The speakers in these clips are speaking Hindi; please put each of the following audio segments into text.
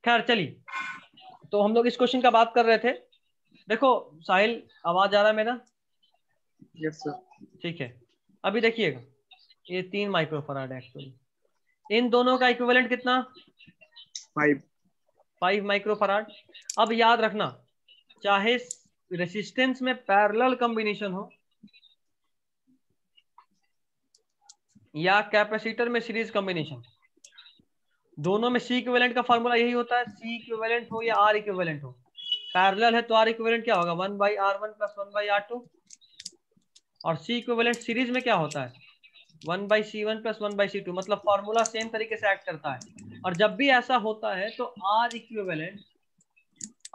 खैर चलिए, तो हम लोग इस क्वेश्चन का बात कर रहे थे। देखो साहिल, आवाज आ रहा है मेरा? Yes sir. ठीक है, अभी देखिएगा, ये 3 माइक्रोफराड है एक्चुअली। इन दोनों का इक्विवेलेंट कितना? 5। 5 माइक्रोफराड। अब याद रखना, चाहे रेसिस्टेंस में पैरेलल कॉम्बिनेशन हो या कैपेसिटर में सीरीज कॉम्बिनेशन, दोनों में सी इक्विवेलेंट का फॉर्मूला यही होता है, सी इक्विवेलेंट हो या आर इक्विवेलेंट हो। पैरेलल है तो आर इक्विवेलेंट क्या होगा? 1/r1 + 1/r2। और सी इक्विवेलेंट सीरीज में क्या होता है? 1/c1 + 1/c2। मतलब फॉर्मूला सेम तरीके से एक्ट करता है। और जब भी ऐसा होता है तो आर इक्विवेलेंट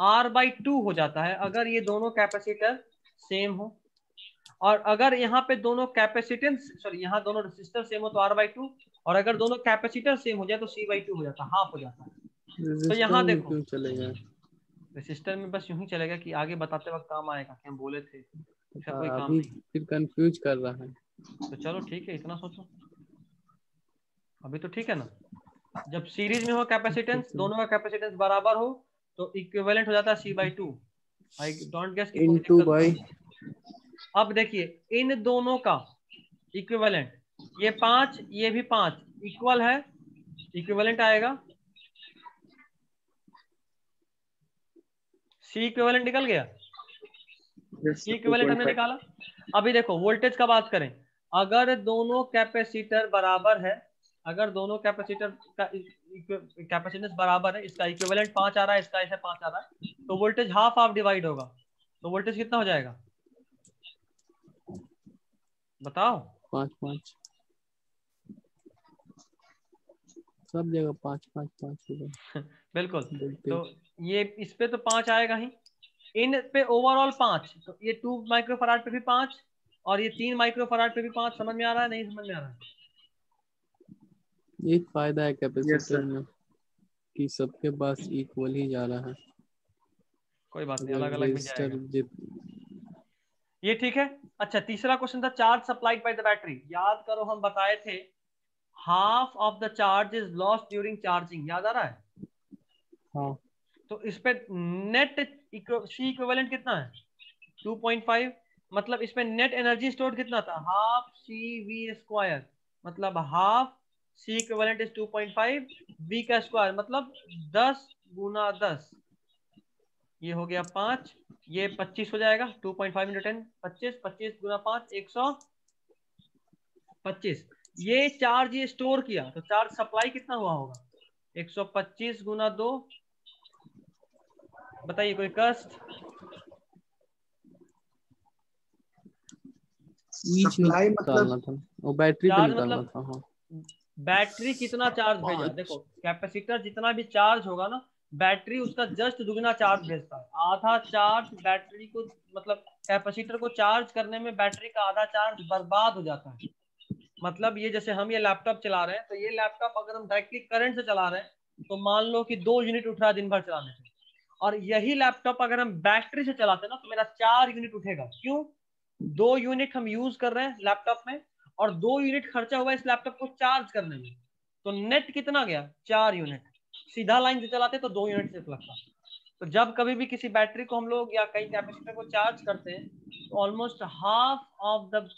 r/2 हो जाता है, अगर ये दोनों कैपेसिटर सेम हो। और अगर यहाँ पे दोनों कैपेसिटेंस, सॉरी, यहाँ दोनों रेसिस्टर सेम हो तो r/2। और अगर दोनों कैपेसिटर सेम हो जाए तो c/2 हो जाता है, हाफ हो जाता है। तो रेजिस्टर यहाँ में देखो, क्यों चलेगा? रेसिस्टर में बस यूं ही चलेगा कि आगे बताते वक्त काम आएगा कि हम बोले थे, इसका कोई काम अभी नहीं। फिर कंफ्यूज कर रहा है। तो चलो ठीक है, इतना सोचो, अभी तो ठीक है ना। जब सीरीज में हो कैपेसिटेंस, दोनों का कैपेसिटेंस बराबर हो, तो इक्विवेलेंट हो जाता है c/2। आई डोंट गेस कि कोई इनटू दिक्कत होगा बाई। इसमें। अब देखिए इन दोनों का इक्विवेलेंट, ये 5 ये भी 5 इक्वल है, इक्विवेलेंट आएगा। सी इक्विवेलेंट निकल गया, यस सी सर, इक्विवेलेंट हमने 2.5। निकाला। अभी देखो वोल्टेज का बात करें, अगर दोनों कैपेसिटर बराबर है, अगर दोनों कैपेसिटर का कैपेसिटेंस बराबर है, इसका इक्विवेलेंट 5 आ रहा है, इसका ऐसे 5 आ रहा है, तो वोल्टेज हाफ हाफ डिवाइड होगा। तो वोल्टेज कितना हो जाएगा बताओ? 5-5 सब जगह 5-5-5 बिल्कुल। तो वोल्टेज। ये इस पे तो 5 आएगा ही, इन पे ओवरऑल 5, तो ये 2 माइक्रोफराड पे भी 5, और ये 3 माइक्रोफराड पे भी 5। समझ में आ रहा है? नहीं समझ में आ रहा है? एक फायदा है यस कैपेसिटर सर। में कि सबके पास इक्वल ही जा रहा है। कोई बात नहीं, अगर अलग अलग भी रजिस्टर जाएगा। जित ये ठीक है। अच्छा, तीसरा क्वेश्चन था charge supplied by the battery. याद करो हम बताए थे, half of the charge is lost during charging. याद आ रहा है? हाँ। तो इस पे नेट सी इक्विवेलेंट कितना है? 2.5। मतलब इसमें नेट एनर्जी स्टोर कितना था? Half CV²। मतलब half C equivalent is 2.5 V का स्क्वायर, मतलब 10 × 10, ये हो गया 5, ये 25 हो जाएगा। 2.5 × 10 25, 25 × 5 125। ये चार्ज ये स्टोर किया, तो चार्ज सप्लाई कितना हुआ होगा? 125 × 2। बताइए कोई कष्ट? ईच सप्लाई मतलब निकालना था, वो बैटरी पे चार्ज निकालना मतलब था। हाँ। बैटरी कितना चार्ज भेजा। देखो 5। कैपेसिटर जितना भी चार्ज होगा ना, बैटरी उसका जस्ट दुगना चार्ज भेजता है। आधा चार्ज बैटरी को, मतलब कैपेसिटर को चार्ज करने में बैटरी का आधा चार्ज बर्बाद हो जाता है। मतलब ये जैसे हम ये लैपटॉप चला रहे हैं, तो ये लैपटॉप अगर हम डायरेक्टली करंट से चला रहे हैं, तो मान लो कि 2 यूनिट उठ रहा है दिन भर चलाने से। और यही लैपटॉप अगर हम बैटरी से चलाते हैं ना, तो मेरा 4 यूनिट उठेगा। क्यों? 2 यूनिट हम यूज कर रहे हैं लैपटॉप में, और 2 यूनिट खर्चा हुआ इस लैपटॉप को चार्ज करने में। तो नेट कितना गया? 4 यूनिट। सीधा लाइन से चलाते तो 2 यूनिट सिर्फ लगता। तो जब कभी भी किसी बैटरी को हम लोग या कई कैपेसिटर को चार्ज करते हैं, तो almost half of the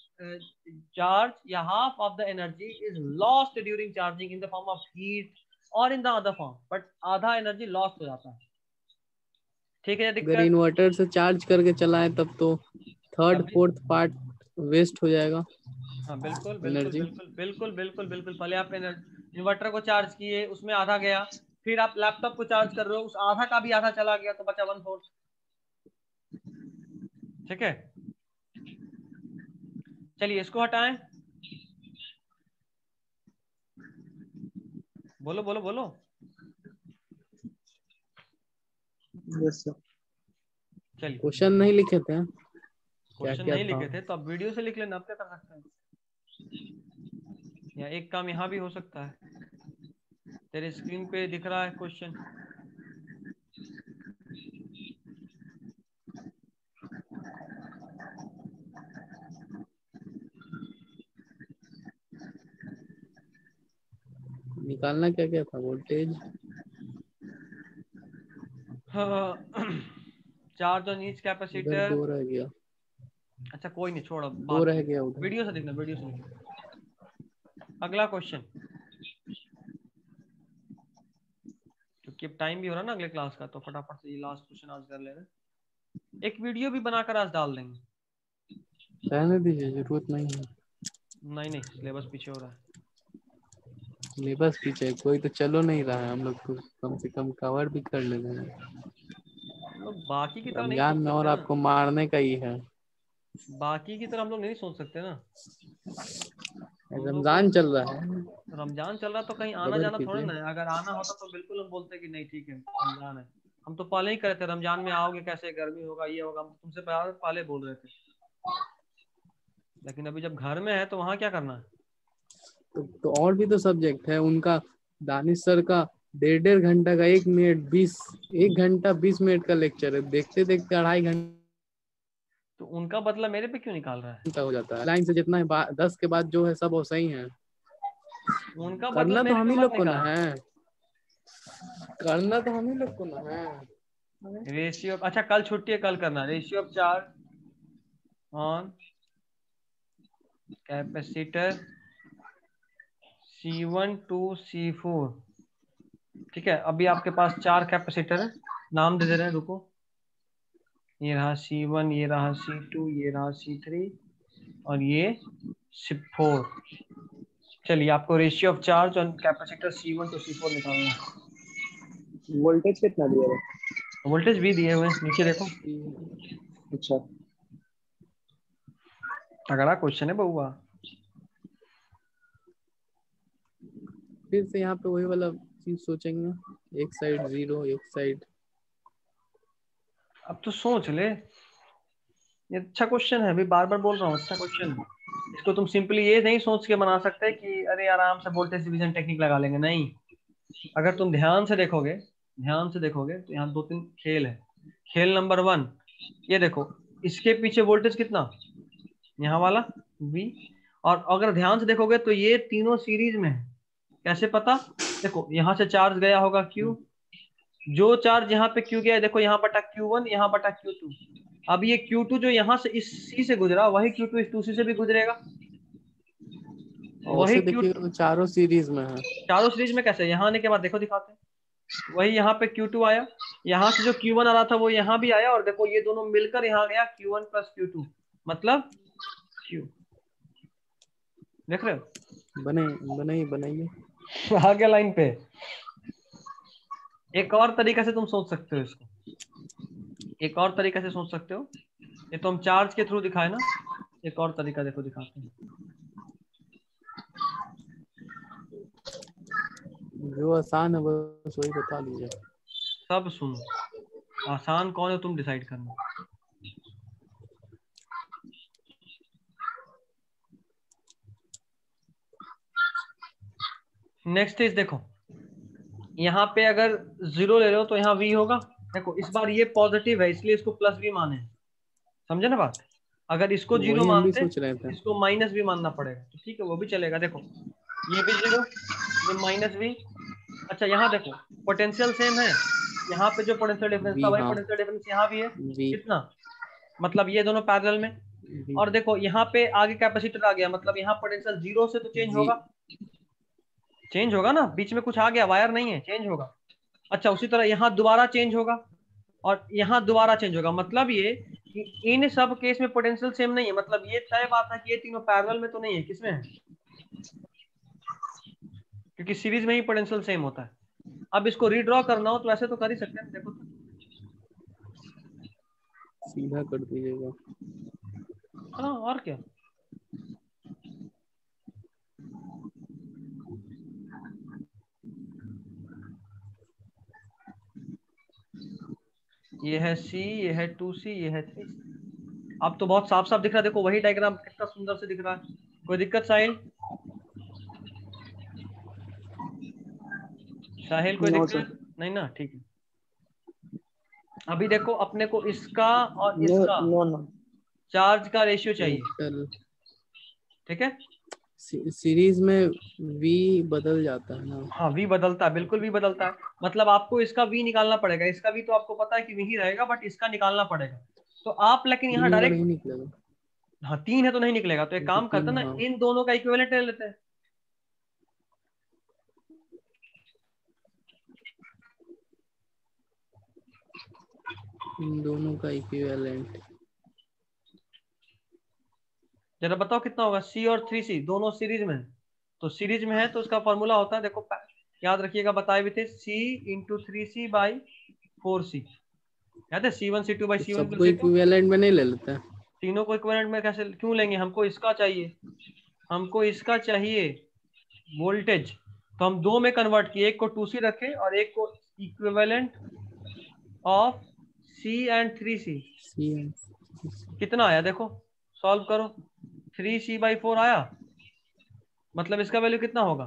charge या half of the energy is lost during charging in the form of heat और in the other form, but आधा एनर्जी लॉस्ट हो जाता है। ठीक है, अगर दिक्कत? इन्वर्टर से चार्ज करके चलाएं तब तो थर्ड तभी, फोर्थ पार्ट वेस्ट हो जाएगा हाँ बिल्कुल बिल्कुल एनर्जी। बिल्कुल बिल्कुल बिल्कुल बिल्कुल। पहले आप इन्वर्टर को चार्ज किए, उसमें आधा गया, फिर आप लैपटॉप को चार्ज कर रहे हो, उस आधा का भी आधा चला गया, तो बचा 1/4। ठीक है, चलिए इसको हटाएं। बोलो बोलो बोलो। Yes sir. चलिए, क्वेश्चन नहीं लिखे थे क्या क्वेश्चन क्या नहीं था? लिखे थे तो आप वीडियो से लिख लेना, आप क्या कर सकते हैं। या एक काम यहाँ भी हो सकता है, तेरे स्क्रीन पे दिख रहा है क्वेश्चन। निकालना क्या क्या था? वोल्टेज, चार्ज ऑन ईच उधर कैपेसिटर। 2 रह गया, अच्छा कोई नहीं, छोड़ो 2 बात रह में। गया उधर। वीडियो से देखना, वीडियो से देखना। अगला क्वेश्चन, क्योंकि अब टाइम भी हो रहा है ना अगले क्लास का, तो फटाफट से ये लास्ट क्वेश्चन आज कर लेना। एक वीडियो भी बनाकर आज डाल देंगे। रहने दीजिए, जरूरत नहीं है। नहीं नहीं, सिलेबस पीछे हो रहा है। सिलेबस पीछे कोई तो चलो नहीं रहा है, हम लोग तो कम से कम कवर भी कर ले रहे हैं। हम लोग बाकी की तरह नहीं रमजान सोच में और सकते ना। आपको मारने का ही है। बाकी की तरह हम लोग नहीं सोच सकते ना। हम लोग को रमजान चल रहा है, रमजान चल रहा तो कहीं आना सब्र जाना थोड़ा कीजिए। ना है। अगर आना होता तो बिल्कुल हम बोलते कि नहीं ठीक है रमजान है। हम तो पहले ही करे थे रमजान में आओगे कैसे, गर्मी होगा ये होगा, हम तुमसे पहले बोल रहे थे। लेकिन अभी जब घर में है तो वहां क्या करना है। तो और भी तो सब्जेक्ट है उनका। दानिश सर का 1.5 घंटा का 1 घंटा 20 मिनट का लेक्चर है, देखते देखते 2.5 घंटा तो उनका बदला मेरे पे क्यों निकाल रहा है। हो जाता है। लाइन से जितना है 10 के बाद जो है सब वो सही है। उनका बदला करना तो मेरे हम पे ही मत लोग को ना निकाल। है, करना तो हम ही लोग को ना है। रेशियो, अच्छा कल छुट्टी है, कल करना ratio of charge on capacitor C1 to C4। ठीक है, अभी आपके पास 4 कैपेसिटर है, नाम दे दे रहे हैं, रुको। ये रहा C1, ये रहा C2, ये रहा C3 और ये C4। चलिए आपको ratio of charge on capacitor C1 to C4 निकालना है। वोल्टेज कितना दिया है? वोल्टेज भी दिए हुए हैं, नीचे देखो। अच्छा, तगड़ा क्वेश्चन है बउआ। फिर से यहाँ पे वही वाला चीज सोचेंगे, एक साइड 0 एक साइड। अब तो सोच ले, ये अच्छा क्वेश्चन है, अभी बार बार बोल रहा हूँ अच्छा क्वेश्चन है। इसको तुम सिंपली ये नहीं सोच के बना सकते कि अरे आराम से वोल्टेज डिवीजन टेक्निक लगा लेंगे, नहीं। अगर तुम ध्यान से देखोगे, ध्यान से देखोगे तो यहाँ 2-3 खेल है। खेल नंबर 1, ये देखो, इसके पीछे वोल्टेज कितना, यहाँ वाला V। और अगर ध्यान से देखोगे तो ये तीनों सीरीज में है। कैसे पता, देखो यहाँ से चार्ज गया होगा Q, जो चार्ज यहाँ पे Q गया है देखो, यहाँ बटा Q1, यहाँ बटा Q2। अब ये Q2 जो यहाँ से इस C से गुजरा, वही Q2 इस 2C से भी गुजरेगा। और वही उसे Q, देखिएगा तो चारों सीरीज में है। चारों सीरीज में कैसे, यहाँ आने के बाद देखो दिखाते हैं। वही यहाँ पे Q2 आया, यहाँ से जो Q1 आ रहा था वो यहाँ भी आया, और देखो ये दोनों मिलकर यहाँ गया Q1 प्लस Q2, मतलब Q। देख रहे हो, बनाइए। आ गया लाइन पे। एक और तरीका से तुम सोच सकते हो इसको, एक और तरीका से सोच सकते हो। ये तो हम चार्ज के थ्रू दिखाए ना, एक और तरीका देखो दिखाते हैं। जो आसान है बस वही बता दीजिए। सब सुनो, आसान कौन है तुम डिसाइड करना। नेक्स्ट इज देखो, यहाँ पे अगर 0 ले लो तो यहाँ V होगा। देखो इस बार ये पॉजिटिव है इसलिए इसको प्लस V माने, समझे ना बात। अगर इसको 0 वही हम भी मानते सोच रहे थे। इसको माइनस V मानना पड़ेगा, तो ठीक है वो भी चलेगा। देखो ये भी 0, ये माइनस V। अच्छा यहाँ देखो, पोटेंशियल सेम है, यहाँ पे जो पोटेंशियल डिफरेंस था वी, वही हाँ पोटेंशियल डिफरेंस यहाँ भी है। वी, कितना, मतलब ये दोनों पैरेलल में। वी, और देखो यहाँ पे आगे कैपेसिटर आ गया, मतलब यहाँ पोटेंशियल 0 से तो चेंज जी। होगा, चेंज होगा ना, बीच में कुछ आ गया वायर नहीं है, चेंज होगा। अच्छा उसी तरह यहाँ दोबारा चेंज होगा और यहाँ दोबारा चेंज होगा, मतलब ये कि इन सब केस में पोटेंशियल सेम नहीं है, मतलब ये तय बात है कि ये तीनों पैरेलल में तो नहीं है, किसमें है, क्योंकि सीरीज में ही पोटेंशियल सेम होता है। अब इसको रीड्रॉ करना हो तो ऐसे तो कर ही सकते हैं, देखो तो। सीधा कर दीजिएगा। हाँ और क्या, ये है C, ये है 2C, ये है 3C। अब तो बहुत साफ साफ दिख रहा है, देखो वही डायग्राम कितना सुंदर से दिख रहा है। कोई दिक्कत साहिल, साहिल कोई नो सर, दिक्कत नहीं ना, ठीक है। अभी देखो अपने को इसका और नो इसका नो नो। चार्ज का रेशियो चाहिए, टोटल ठीक है। सीरीज में v बदल जाता है ना। हाँ v बदलता है, बिल्कुल v बदलता है। मतलब आपको इसका v निकालना पड़ेगा, इसका v तो आपको पता है कि v ही रहेगा, बट इसका निकालना पड़ेगा। तो आप लेकिन यहाँ 3 होगा डायरेक्ट, नहीं निकलेगा। हाँ 3 है तो नहीं निकलेगा, तो एक क्योंकि काम करते 3 हैं ना, हाँ। इन दोनों का इक्विवेलेंट ले लेते हैं। इन दोनों का इक्विवेलेंट जरा बताओ कितना होगा, c और 3c दोनों सीरीज में है। तो सीरीज में है तो उसका फॉर्मूला होता है, देखो याद रखिएगा, बताए भी थे, c into 3c by 4c। याद है C1 C2 बाई तो C1 सबको प्लस C2। इक्विवेलेंट में नहीं ले लेते हैं। तीनों को इक्विवेलेंट में कैसे क्यों लेंगे, हमको इसका चाहिए, हमको इसका चाहिए वोल्टेज। तो हम दो में कन्वर्ट किए, एक को 2c रखे और एक को equivalent of c and 3c। सी कितना आया देखो, सॉल्व करो, 3c बाई 4 आया, मतलब इसका वैल्यू कितना होगा,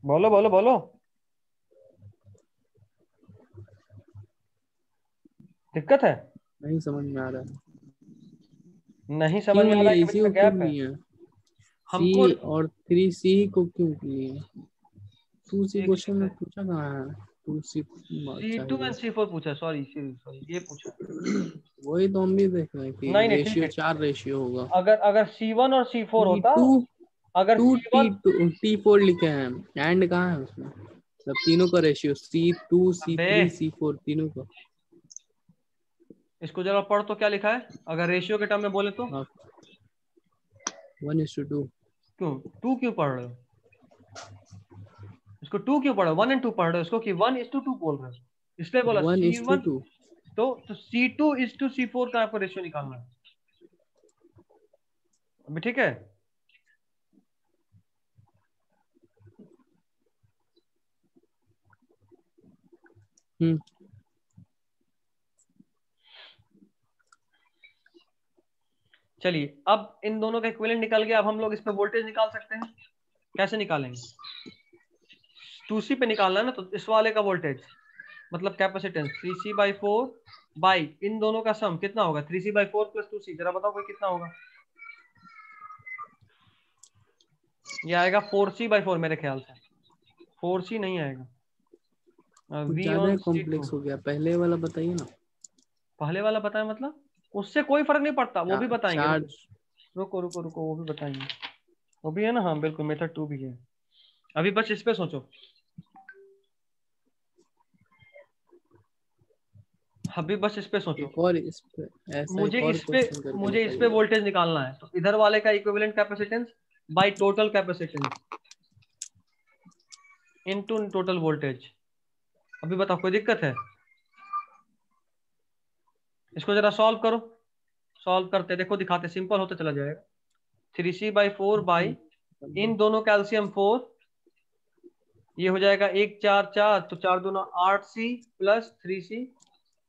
बोलो बोलो बोलो, दिक्कत है, नहीं समझ में आ रहा है। नहीं समझ क्यों में आ रहा लिए है कि बीच इसी को में क्यों गैप है। लिए? हमको सी और 3c को क्यों लिए? 2c एक क्वेश्चन में सेकंड, पूछा कहाँ है? 2c C2 चाहिए। एंड C4 पूछा, सॉरी सॉरी ये पूछा। वही तो हम भी देख रहे हैं कि नहीं नहीं ठीक रेशियो है, 4 रेशियो होगा। अगर अगर C1 और C4 टी होता, टू अगर to T C1, to T4 लिखे हैं, एंड कहाँ है उसमें? मतलब तीनों का रेशियो C2 अबे C3 C4 तीनों का। इसको जरा पढ़ तो क्या लिखा है, अगर रेशियो के टर्म में बोले तो। आप 1:2। क्यों टू क्यों पढ़ रहे हो, इसको टू क्यों पढ़ रहे हो, 1 एंड 2 पढ़ रहे हो, इसको कि 1:2 बोल रहे हो, इसलिए बोला 1:2। C1। तो C2:C4 का आपको रेशियो निकालना है अभी, ठीक है। हम्म। चलिए अब इन दोनों का इक्विवेलेंट निकल गया, अब हम लोग इस पे वोल्टेज निकाल सकते हैं। कैसे निकालेंगे, 2c पे निकालना है ना, तो इस वाले का वोल्टेज मतलब कैपेसिटेंस 3c/4 बाई इन दोनों का सम कितना होगा, 3c/4 प्लस 2c, जरा बताओ कोई कितना होगा। ये आएगा 4c/4 मेरे ख्याल से, 4c नहीं आएगा, कुछ v ज्यादा ऑन C2। कॉम्प्लेक्स हो गया, पहले वाला बताइए ना। पहले वाला बताए मतलब, उससे कोई फर्क नहीं पड़ता, वो भी बताएंगे, रुको चार्ज। रुको रुको रुको, वो भी बताएंगे, वो भी है ना, हाँ बिल्कुल, मेथड 2 भी है। अभी बस इस पे सोचो, अभी बस इस पे सोचो, एक और इस पे ऐसा एक और क्वेश्चन करके मुझे इस पे बताइए। वोल्टेज निकालना है, तो इधर वाले का equivalent capacitance by total capacitance into total voltage. अभी बताओ कोई दिक्कत है, इसको जरा सॉल्व करो, सॉल्व करते देखो, दिखाते, सिंपल होता चला जाएगा। 3c/4 बाई इन दोनों कैल्शियम 4, ये हो जाएगा 1 4 4, तो 4 दूना 8c प्लस 3c,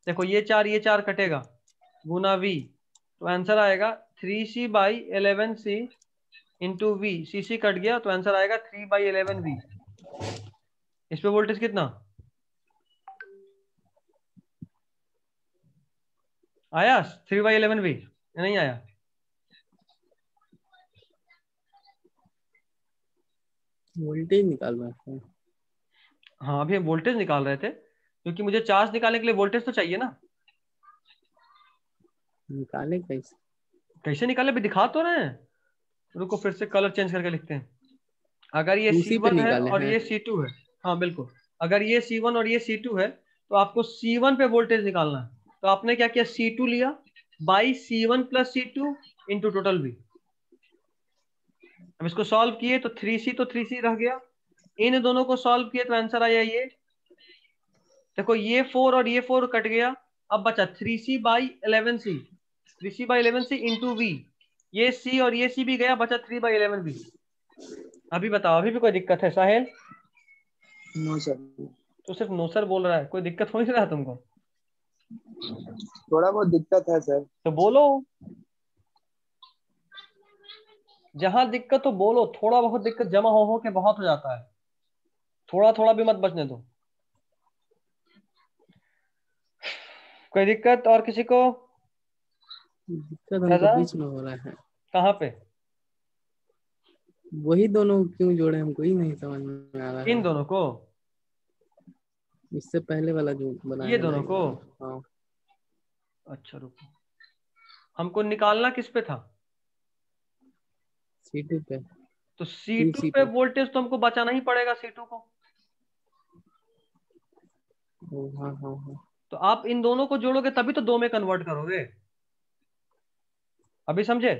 देखो ये चार कटेगा, गुना v, तो आंसर आएगा 3c/11c into V, C C cut गया तो आंसर आएगा 3/11v। इस पे वोल्टेज कितना आया, 3/11v, नहीं आया, वोल्टेज निकालना है। हाँ अभी हम वोल्टेज निकाल रहे थे, क्योंकि मुझे चार्ज निकालने के लिए वोल्टेज तो चाहिए ना। निकाले कैसे? कैसे निकाले भी दिखा तो रहे हैं, रुको फिर से कलर चेंज करके लिखते हैं। अगर ये 2c पे C1 है निकाले और हैं। ये C2 है, हाँ बिल्कुल, अगर ये C1 और ये C2 है, तो आपको C1 पे वोल्टेज निकालना है। तो आपने क्या किया, C2 लिया by C1 plus C2 into total V। अब इसको सॉल्व किए तो 3c तो 3c रह गया, इन दोनों को सॉल्व किए तो आंसर आया ये, देखो ये 4 और ये 4 कट गया, अब बचा 3c/11c, 3c/11c इंटू वी, ये c और ये c भी गया, बचा 3/11v। अभी बताओ, अभी भी कोई दिक्कत है साहिल? नो सर, तो सिर्फ नो सर बोल रहा है, कोई दिक्कत हो नहीं रहा तुमको? थोड़ा बहुत दिक्कत है सर। तो बोलो, जहां दिक्कत हो बोलो, थोड़ा बहुत दिक्कत जमा हो के बहुत हो जाता है, थोड़ा थोड़ा भी मत बचने दो। कोई दिक्कत और किसी को? दिक्कत हमको रजा, बीच में हो रहा है। कहाँ पे? वही दोनों क्यों जोड़े हमको ही नहीं समझ में आ रहा इन है। दोनों को? इससे पहले वाला जो ये बनाया ना दोनों को? हाँ अच्छा रुको, हमको निकालना किस पे था? C2 पे। तो C2 पे C2 वोल्टेज तो हमको बचाना ही पड़ेगा C2 को। हाँ हाँ हाँ। तो आप इन दोनों को जोड़ोगे तभी तो 2 में कन्वर्ट करोगे। अभी समझे?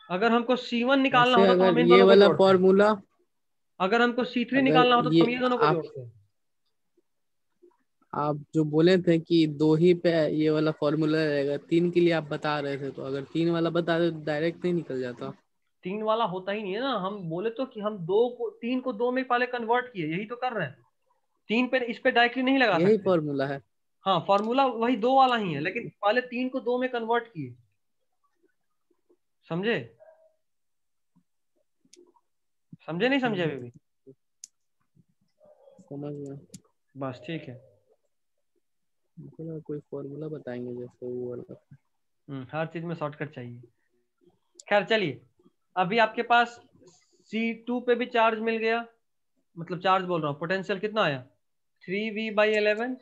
अगर हमको C1 निकालना ऐसे होता तो हम अगर इन ये दोनों को वाला जोड़ते। फॉर्मूला, अगर हमको C3 अगर निकालना होता तो ये हम ये दोनों को आप जोड़ते। आप जो बोले थे कि 2 ही पे ये वाला फॉर्मूला रहेगा, 3 के लिए आप बता रहे थे, तो अगर 3 वाला बता दे तो डायरेक्ट नहीं निकल जाता। 3 वाला होता ही नहीं है ना, हम बोले तो कि हम 3 को 2 में पहले कन्वर्ट किए, यही तो कर रहे हैं। 3 पे इस पे डायरेक्टली नहीं लगा यही सकते। फॉर्मूला है। हाँ फॉर्मूला वही 2 वाला ही है, लेकिन पहले 3 को 2 में कन्वर्ट किए। समझे? समझे नहीं समझे अभी भी? समझ गया। बस ठीक है। हमको लगा कोई फॉर्मूला बताएंगे जैसे वो वाला। हर चीज में शॉर्टकट चाहिए। खैर चलिए, अभी आपके पास C2 पे भी चार्ज मिल गया, मतलब चार्ज बोल रहा हूँ, पोटेंशियल कितना आया 3V/11।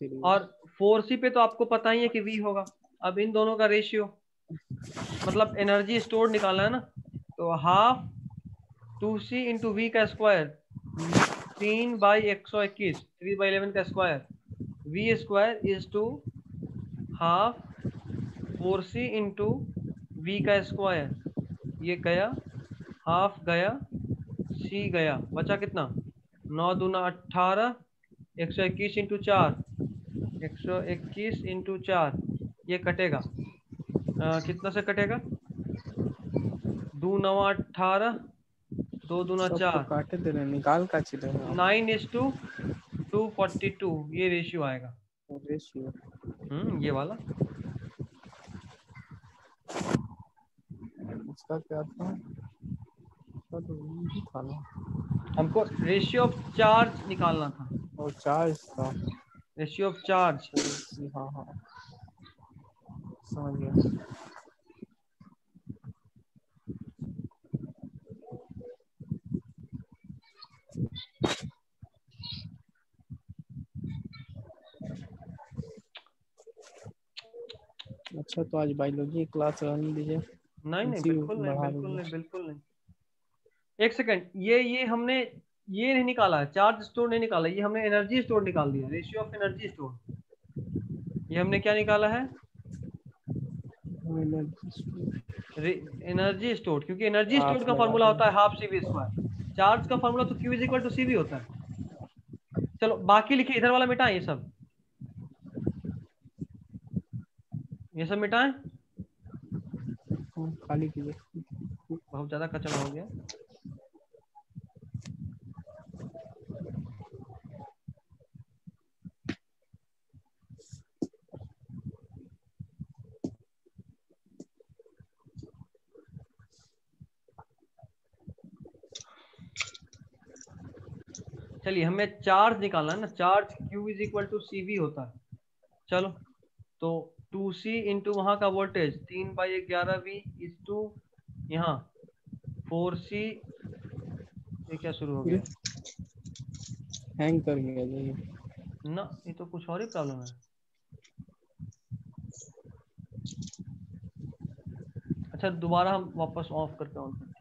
फिर और 4C पे तो आपको पता ही है कि V होगा। अब इन दोनों का रेशियो, मतलब एनर्जी स्टोर निकालना है ना, तो हाफ 2C इंटू वी का स्क्वायर, 3/121, 3/11 का square, V square is to half 4C into V का स्क्वायर। ये गया, हाफ गया, C गया, बचा कितना 9 दूना 18, 121 इंटू 4, 121 इंटू 4, ये कटेगा कितना से कटेगा, 2 9 18, 2 दूना सब तो 4, काटे दे रहे हैं, निकाल का चिल्ला है आप। 9:242, ये रेशियो आएगा। रेशियो ये वाला। उसका क्या था? उसका तो यही था ना। हमको रेशियो ऑफ चार्ज निकालना था। और चार्ज था। Ratio of charge. हाँ हाँ समझ गया। अच्छा तो आज बायोलॉजी क्लास रहने दीजिए। नहीं नहीं, इसी बिल्कुल नहीं, बढ़ा बिल्कुल दीजिए। नहीं, बिल्कुल नहीं। एक सेकंड, ये हमने ये नहीं निकाला है, चार्ज स्टोर नहीं निकाला, ये हमने एनर्जी स्टोर निकाल दिया, रेशियो ऑफ एनर्जी स्टोर। ये हमने क्या निकाला है, एनर्जी स्टोर, क्योंकि एनर्जी स्टोर हाफ का लगा फॉर्मूला होता है देंगे। Half CV²। चार्ज का फॉर्मूला तो Q=CV होता है। चलो बाकी लिखिए, इधर वाला मिटाएं, ये सब मिटाएं। खाली कीजिए। बहुत ज्यादा कचरा हो गया। चलिए हमें चार्ज निकालना है ना, चार्ज Q=CV होता है। चलो तो 2C इंटू वहां का वोल्टेज 3/11V इज टू यहाँ 4C। ये क्या शुरू हो गया हैंग कर गया ये। ना, ये तो कुछ और ही प्रॉब्लम है। अच्छा दोबारा हम वापस ऑफ करके ऑन करते हैं।